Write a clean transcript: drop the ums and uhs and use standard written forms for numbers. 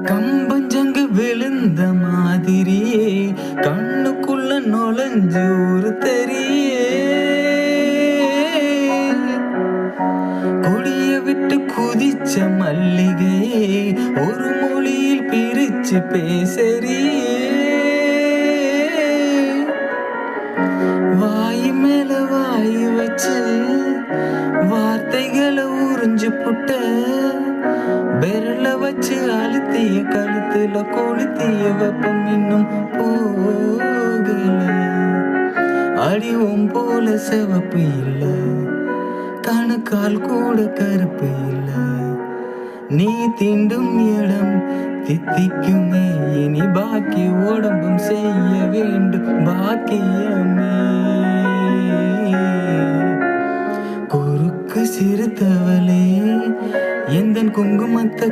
கம்பஞ்சங்கு விழுந்த மாதிரியே கண்ணுக்குள்ள நுழைஞ்சு ஒரு தெரியே கொடிய விட்டு குதிச்ச மல்லிகையே ஒரு மொழியில் பிரிச்சு பேசறியே வாய் மேல வாய் வச்சு வார்த்தைகளை உறிஞ்சு புட்ட விரல வச்சு அழுத்திய கழுத்துல கொளுத்திய வெப்பம் இன்னும் போகல அடிவும் போல சிவப்பு இல்ல கணுக்கால் கூட கருப்பு இல்ல நீ தீண்டும் இடம் தித்திக்குமே இனி பாக்கி உடம்பும் செய்ய வேண்டும் பாக்கியமே குறுக்கு சிறுத்தவளே எந்தன் குங்குமத்தை